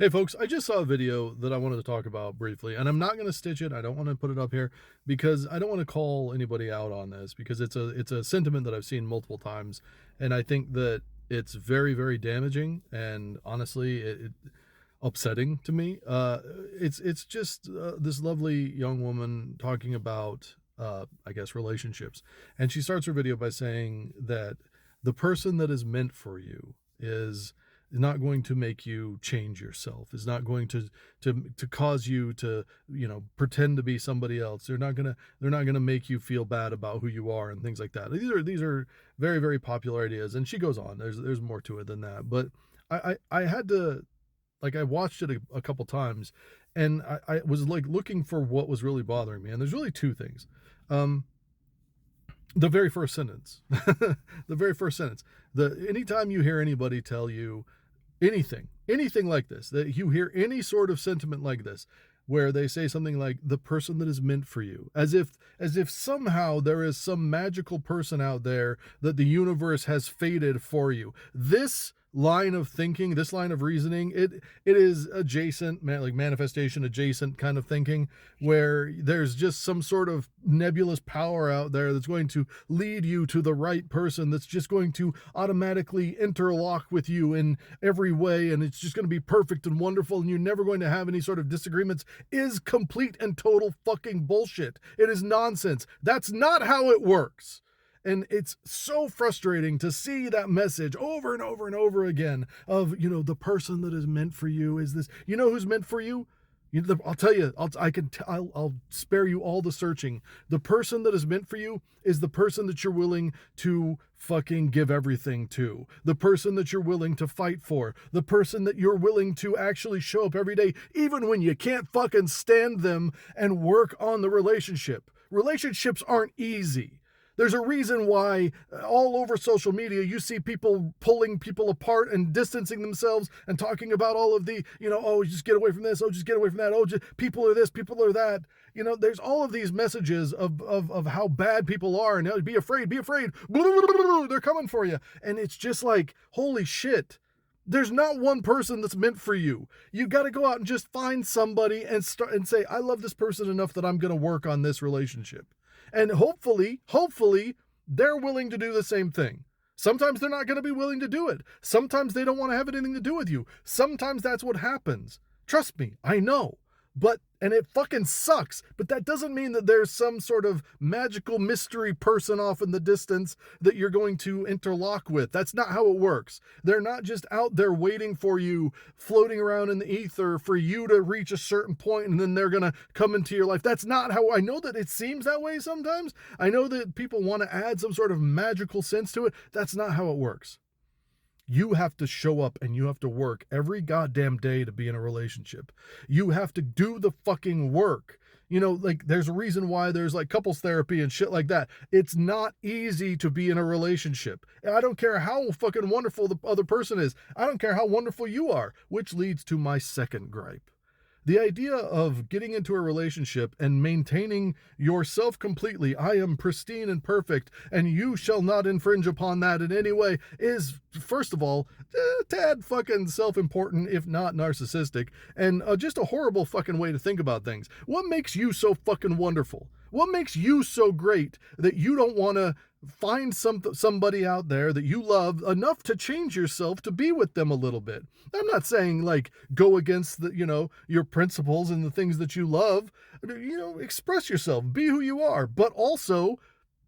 Hey folks, I just saw a video that I wanted to talk about briefly, and I'm not going to stitch it. I don't want to put it up here because I don't want to call anybody out on this because it's a sentiment that I've seen multiple times, and I think that it's very very damaging and honestly it upsetting to me. It's just this lovely young woman talking about I guess relationships, and she starts her video by saying that the person that is meant for you is not going to make you change yourself, is not going to cause you to pretend to be somebody else. They're not gonna make you feel bad about who you are and things like that. These are very very popular ideas, and she goes on. There's more to it than that, but I had to, like, I watched it a couple times, and I was like looking for what was really bothering me, and there's really two things. um the very first sentence, the very first sentence, the anytime you hear anybody tell you anything like this, that you hear any sort of sentiment like this, where they say something like the person that is meant for you, as if somehow there is some magical person out there that the universe has fated for you. This line of thinking, this line of reasoning, it is adjacent, like manifestation adjacent kind of thinking, where there's just some sort of nebulous power out there that's going to lead you to the right person, that's just going to automatically interlock with you in every way, and it's just going to be perfect and wonderful, and you're never going to have any sort of disagreements, is complete and total fucking bullshit. It is nonsense. That's not how it works. And it's so frustrating to see that message over and over and over again of, the person that is meant for you is this. You know who's meant for you? I'll tell you, I'll spare you all the searching. The person that is meant for you is the person that you're willing to fucking give everything to. The person that you're willing to fight for. The person that you're willing to actually show up every day, even when you can't fucking stand them, and work on the relationship. Relationships aren't easy. There's a reason why all over social media you see people pulling people apart and distancing themselves and talking about all of the, oh, just get away from this, oh, just get away from that, oh, people are this, people are that. There's all of these messages of how bad people are, and be afraid, be afraid. They're coming for you. And it's just like, holy shit. There's not one person that's meant for you. You got to go out and just find somebody and start and say, I love this person enough that I'm going to work on this relationship. And hopefully, they're willing to do the same thing. Sometimes they're not going to be willing to do it. Sometimes they don't want to have anything to do with you. Sometimes that's what happens. Trust me, I know. And it fucking sucks, but that doesn't mean that there's some sort of magical mystery person off in the distance that you're going to interlock with. That's not how it works. They're not just out there waiting for you, floating around in the ether for you to reach a certain point and then they're going to come into your life. That's not how, I know that it seems that way sometimes. I know that people want to add some sort of magical sense to it. That's not how it works. You have to show up and you have to work every goddamn day to be in a relationship. You have to do the fucking work. Like, there's a reason why there's like couples therapy and shit like that. It's not easy to be in a relationship. I don't care how fucking wonderful the other person is. I don't care how wonderful you are, which leads to my second gripe. The idea of getting into a relationship and maintaining yourself completely, I am pristine and perfect, and you shall not infringe upon that in any way, is, first of all, a tad fucking self-important, if not narcissistic, and just a horrible fucking way to think about things. What makes you so fucking wonderful? What makes you so great that you don't want to find somebody out there that you love enough to change yourself to be with them a little bit? I'm not saying like go against your principles and the things that you love. Express yourself, be who you are, but also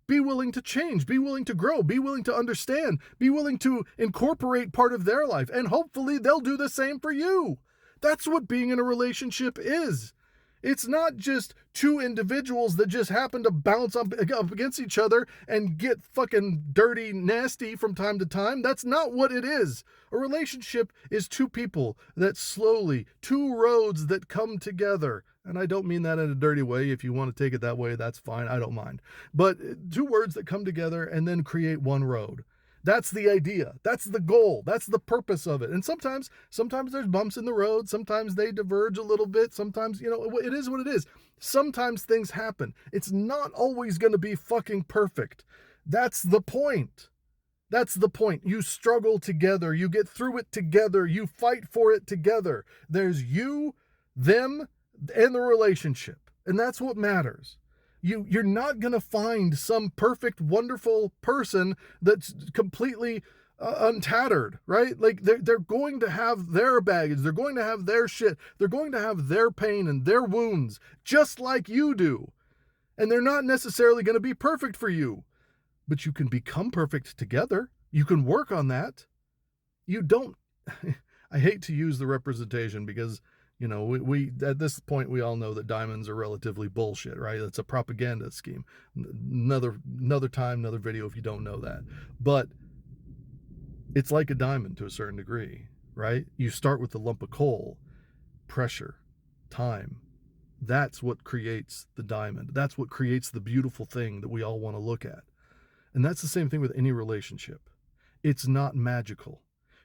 be willing to change, be willing to grow, be willing to understand, be willing to incorporate part of their life, and hopefully they'll do the same for you. That's what being in a relationship is. It's not just two individuals that just happen to bounce up against each other and get fucking dirty, nasty from time to time. That's not what it is. A relationship is two people that slowly, two roads that come together. And I don't mean that in a dirty way. If you want to take it that way, that's fine. I don't mind. But two words that come together and then create one road. That's the idea. That's the goal. That's the purpose of it. And sometimes there's bumps in the road. Sometimes they diverge a little bit. Sometimes, it is what it is. Sometimes things happen. It's not always going to be fucking perfect. That's the point. That's the point. You struggle together. You get through it together. You fight for it together. There's you, them, and the relationship. And that's what matters. You're not going to find some perfect, wonderful person that's completely untattered, right? Like they're going to have their baggage. They're going to have their shit. They're going to have their pain and their wounds, just like you do. And they're not necessarily going to be perfect for you, but you can become perfect together. You can work on that. You don't, I hate to use the representation because, you know, we at this point, we all know that diamonds are relatively bullshit, right? It's a propaganda scheme. Another time, another video if you don't know that. But it's like a diamond to a certain degree, right? You start with a lump of coal, pressure, time. That's what creates the diamond. That's what creates the beautiful thing that we all want to look at. And that's the same thing with any relationship. It's not magical.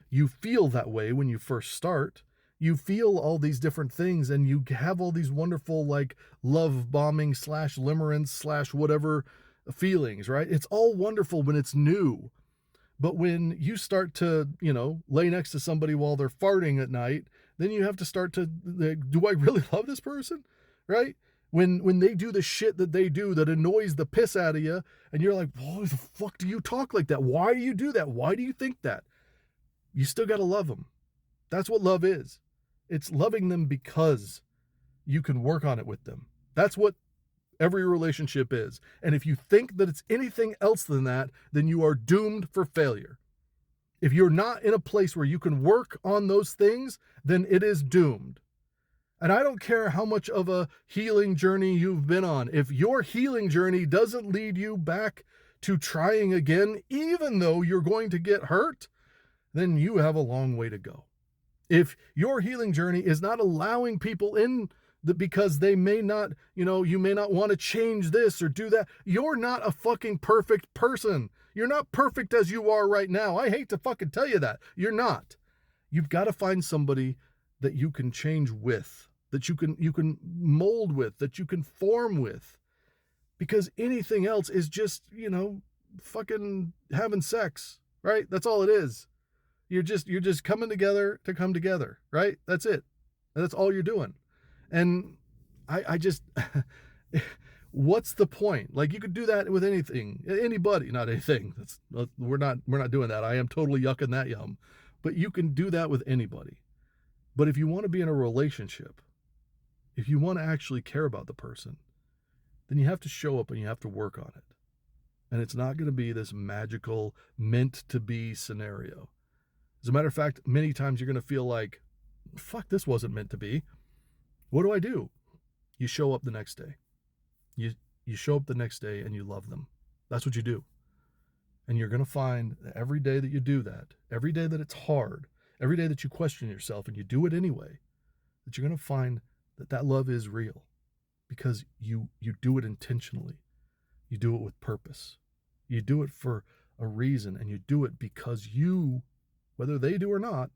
You feel that way when you first start. You feel all these different things and you have all these wonderful, like, love bombing / limerence / whatever feelings, right? It's all wonderful when it's new. But when you start to, you know, lay next to somebody while they're farting at night, then you have to start to, like, do I really love this person? Right? When they do the shit that they do that annoys the piss out of you, and you're like, why the fuck do you talk like that? Why do you do that? Why do you think that? You still got to love them. That's what love is. It's loving them because you can work on it with them. That's what every relationship is. And if you think that it's anything else than that, then you are doomed for failure. If you're not in a place where you can work on those things, then it is doomed. And I don't care how much of a healing journey you've been on. If your healing journey doesn't lead you back to trying again, even though you're going to get hurt, then you have a long way to go. If your healing journey is not allowing people in because they may not, you know, you may not want to change this or do that, you're not a fucking perfect person. You're not perfect as you are right now. I hate to fucking tell you that. You're not. You've got to find somebody that you can change with, that you can mold with, that you can form with. Because anything else is just, you know, fucking having sex, right? That's all it is. You're just coming together to come together, right? That's it. That's all you're doing. And I just what's the point? Like, you could do that with anything, anybody, not anything. We're not doing that. I am totally yucking that yum. But you can do that with anybody. But if you want to be in a relationship, if you want to actually care about the person, then you have to show up and you have to work on it. And it's not going to be this magical meant to be scenario. As a matter of fact, many times you're going to feel like, fuck, this wasn't meant to be. What do? You show up the next day. You show up the next day and you love them. That's what you do. And you're going to find that every day that you do that, every day that it's hard, every day that you question yourself and you do it anyway, that you're going to find that love is real because you do it intentionally. You do it with purpose. You do it for a reason, and you do it because you, whether they do or not,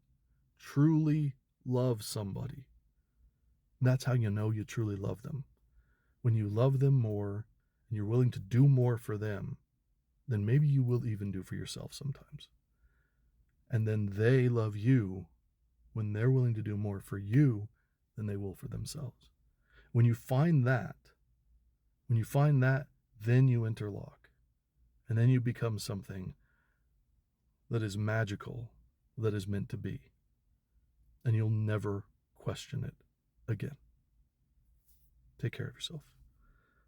truly love somebody. And that's how you know you truly love them. When you love them more and you're willing to do more for them, then maybe you will even do for yourself sometimes. And then they love you when they're willing to do more for you than they will for themselves. When you find that, then you interlock. And then you become something that is magical, that is meant to be. And you'll never question it again. Take care of yourself.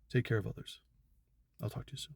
Take care of others. I'll talk to you soon.